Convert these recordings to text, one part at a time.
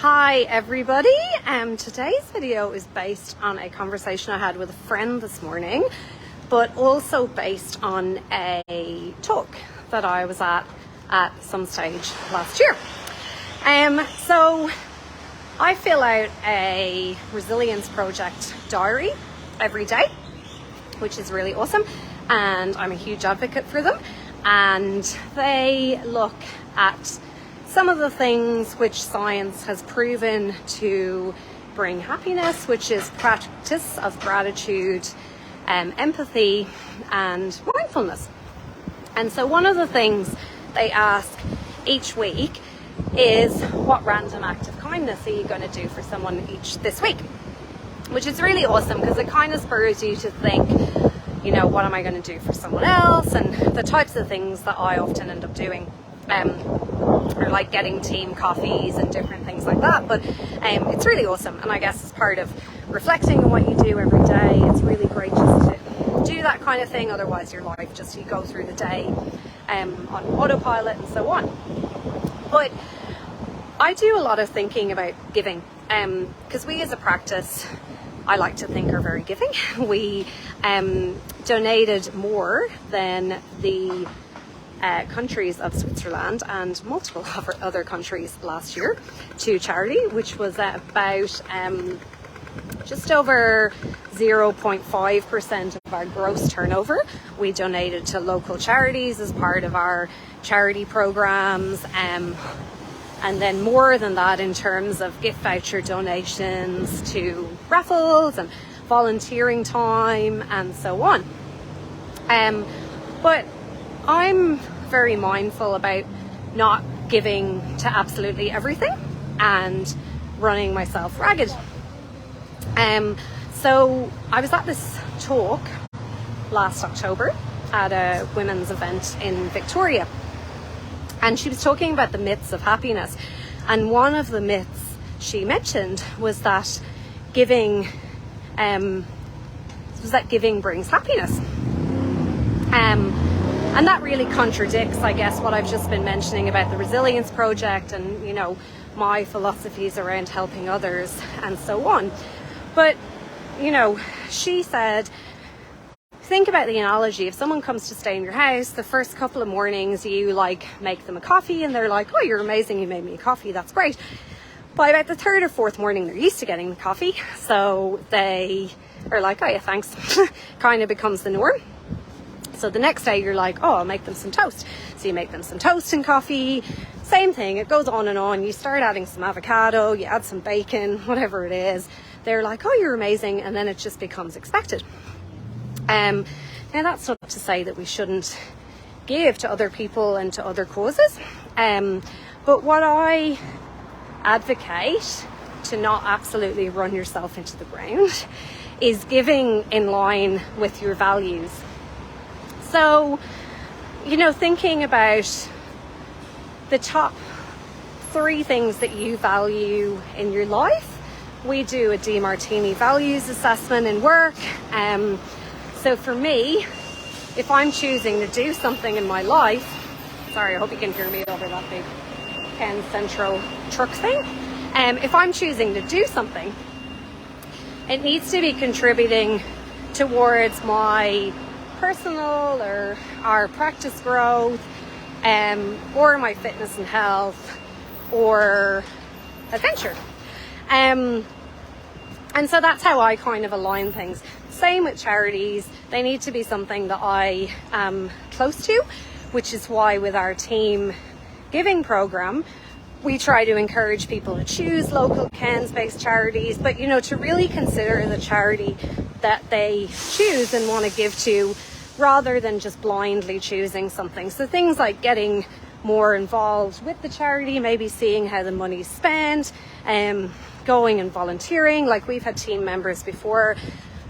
Hi everybody, today's video is based on a conversation I had with a friend this morning, but also based on a talk that I was at some stage last year. So I fill out a Resilience Project diary every day, which is really awesome, and I'm a huge advocate for them, and they look at some of the things which science has proven to bring happiness, which is practice of gratitude, empathy and mindfulness. And so one of the things they ask each week is, what random act of kindness are you going to do for someone this week? Which is really awesome, because it kind of spurs you to think, you know, what am I going to do for someone else? And the types of things that I often end up doing or like getting team coffees and different things like that. But it's really awesome, and I guess as part of reflecting on what you do every day, it's really great just to do that kind of thing. Otherwise your life just, you go through the day on autopilot and so on. But I do a lot of thinking about giving, because we as a practice, I like to think, are very giving. We donated more than the countries of Switzerland and multiple other countries last year to charity, which was about just over 0.5% of our gross turnover. We donated to local charities as part of our charity programs, and then more than that in terms of gift voucher donations to raffles and volunteering time and so on. But I'm very mindful about not giving to absolutely everything and running myself ragged. So I was at this talk last October at a women's event in Victoria, and she was talking about the myths of happiness, and one of the myths she mentioned was that giving brings happiness. And that really contradicts, I guess, what I've just been mentioning about the Resilience Project and, you know, my philosophies around helping others and so on. But, you know, she said, think about the analogy. If someone comes to stay in your house, the first couple of mornings you like make them a coffee and they're like, oh, you're amazing, you made me a coffee, that's great. By about the third or fourth morning, they're used to getting the coffee, so they are like, oh yeah, thanks. Kind of becomes the norm. So the next day you're like, oh, I'll make them some toast. So you make them some toast and coffee. Same thing, it goes on and on. You start adding some avocado, you add some bacon, whatever it is. They're like, oh, you're amazing. And then it just becomes expected. Now that's not to say that we shouldn't give to other people and to other causes. But what I advocate, to not absolutely run yourself into the ground, is giving in line with your values. So, you know, thinking about the top 3 things that you value in your life. We do a DeMartini values assessment in work. So for me, if I'm choosing to do something in my life, sorry, I hope you can hear me over that big Penn Central truck thing. If I'm choosing to do something, it needs to be contributing towards my personal or our practice growth, or my fitness and health, or adventure. And so that's how I kind of align things. Same with charities. They need to be something that I am close to, which is why with our team giving program, we try to encourage people to choose local Cairns-based charities, but, you know, to really consider the charity that they choose and want to give to, rather than just blindly choosing something. So things like getting more involved with the charity, maybe seeing how the money's spent, going and volunteering. Like, we've had team members before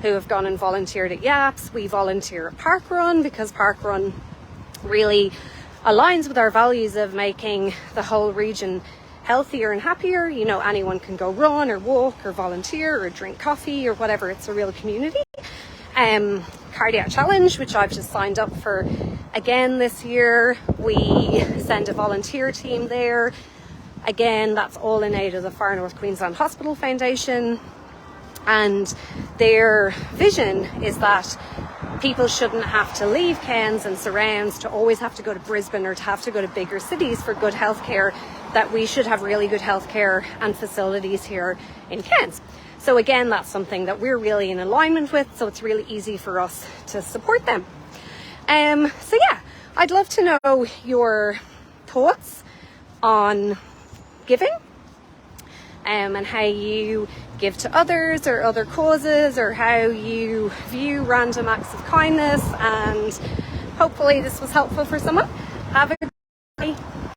who have gone and volunteered at Yaps. We volunteer at Parkrun because Parkrun really aligns with our values of making the whole region healthier and happier. You know, anyone can go run or walk or volunteer or drink coffee or whatever. It's a real community. Cardiac Challenge, which I've just signed up for again this year. We send a volunteer team there. Again, that's all in aid of the Far North Queensland Hospital Foundation, and their vision is that people shouldn't have to leave Cairns and surrounds to always have to go to Brisbane or to have to go to bigger cities for good healthcare, that we should have really good healthcare and facilities here in Cairns. So again, that's something that we're really in alignment with, so it's really easy for us to support them. So yeah, I'd love to know your thoughts on giving, and how you give to others or other causes, or how you view random acts of kindness, and hopefully this was helpful for someone. Have a